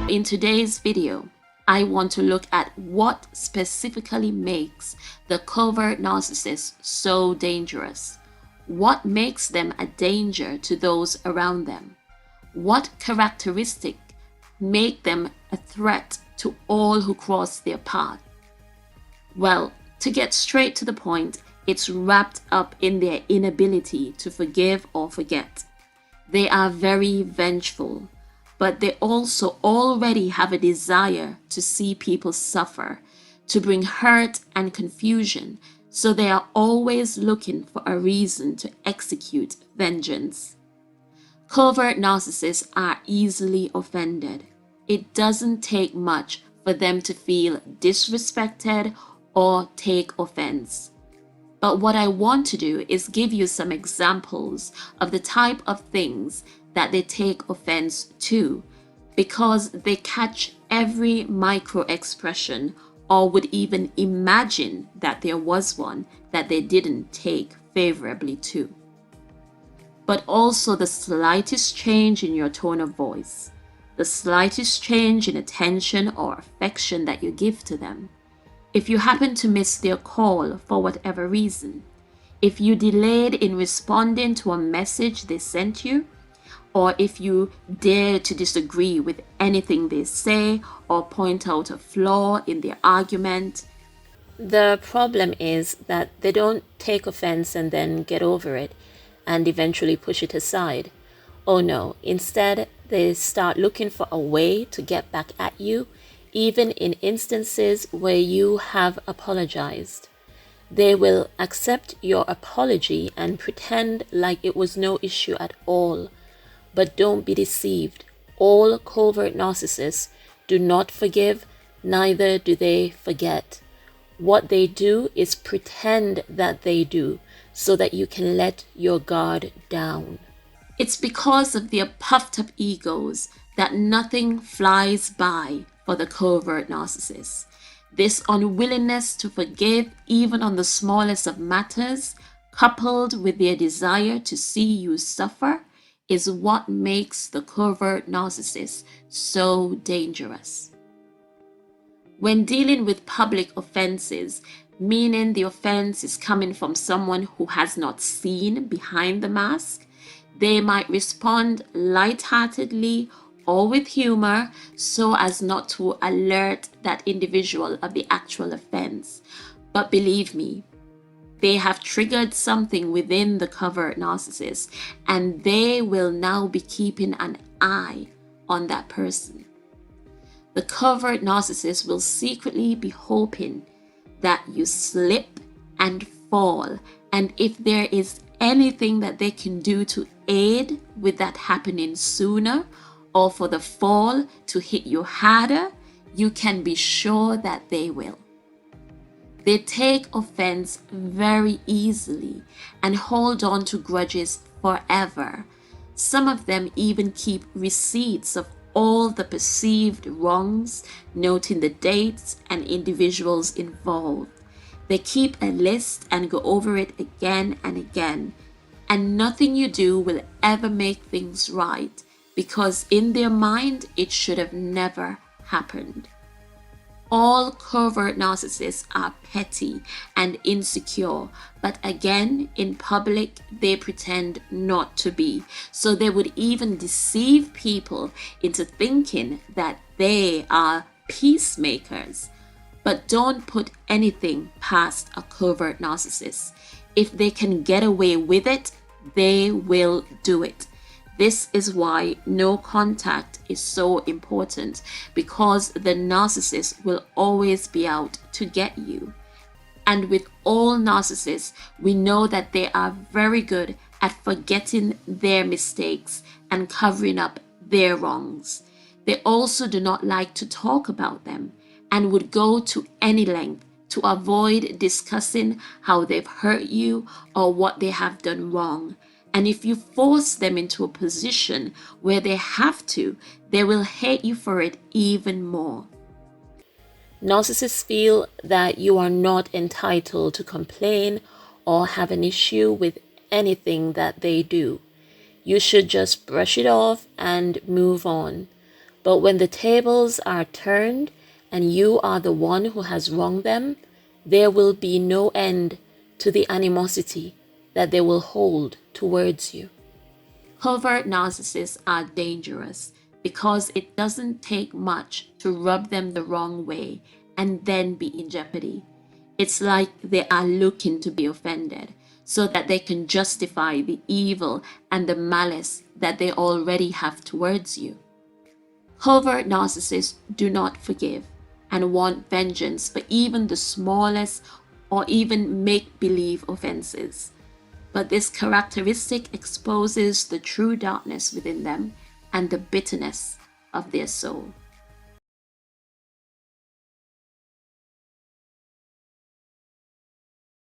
In today's video, I want to look at what specifically makes the covert narcissist so dangerous. What makes them a danger to those around them? What characteristics make them a threat to all who cross their path? Well, to get straight to the point, it's wrapped up in their inability to forgive or forget. They are very vengeful, but they also already have a desire to see people suffer, to bring hurt and confusion, so they are always looking for a reason to execute vengeance. Covert narcissists are easily offended. It doesn't take much for them to feel disrespected or take offense. But what I want to do is give you some examples of the type of things that they take offense to, because they catch every micro expression or would even imagine that there was one that they didn't take favorably to. But also the slightest change in your tone of voice, the slightest change in attention or affection that you give to them. If you happen to miss their call for whatever reason, if you delayed in responding to a message they sent you, or if you dare to disagree with anything they say or point out a flaw in their argument. The problem is that they don't take offense and then get over it and eventually push it aside. Oh no, instead they start looking for a way to get back at you, even in instances where you have apologized. They will accept your apology and pretend like it was no issue at all. But don't be deceived. All covert narcissists do not forgive, neither do they forget. What they do is pretend that they do, so that you can let your guard down. It's because of their puffed up egos that nothing flies by for the covert narcissist. This unwillingness to forgive even on the smallest of matters, coupled with their desire to see you suffer, is what makes the covert narcissist so dangerous. When dealing with public offenses, meaning the offense is coming from someone who has not seen behind the mask, they might respond lightheartedly or with humor so as not to alert that individual of the actual offense. But believe me, they have triggered something within the covert narcissist, and they will now be keeping an eye on that person. The covert narcissist will secretly be hoping that you slip and fall, and if there is anything that they can do to aid with that happening sooner, or for the fall to hit you harder, you can be sure that they will. They take offense very easily and hold on to grudges forever. Some of them even keep receipts of all the perceived wrongs, noting the dates and individuals involved. They keep a list and go over it again and again, and nothing you do will ever make things right, because in their mind it should have never happened. All covert narcissists are petty and insecure, but again, in public, they pretend not to be. So they would even deceive people into thinking that they are peacemakers. But don't put anything past a covert narcissist. If they can get away with it, they will do it. This is why no contact is so important, because the narcissist will always be out to get you. And with all narcissists, we know that they are very good at forgetting their mistakes and covering up their wrongs. They also do not like to talk about them and would go to any length to avoid discussing how they've hurt you or what they have done wrong. And if you force them into a position where they have to, they will hate you for it even more. Narcissists feel that you are not entitled to complain or have an issue with anything that they do. You should just brush it off and move on. But when the tables are turned and you are the one who has wronged them, there will be no end to the animosity that they will hold towards you. Covert narcissists are dangerous because it doesn't take much to rub them the wrong way and then be in jeopardy. It's like they are looking to be offended so that they can justify the evil and the malice that they already have towards you. Covert narcissists do not forgive and want vengeance for even the smallest or even make-believe offenses. But this characteristic exposes the true darkness within them and the bitterness of their soul.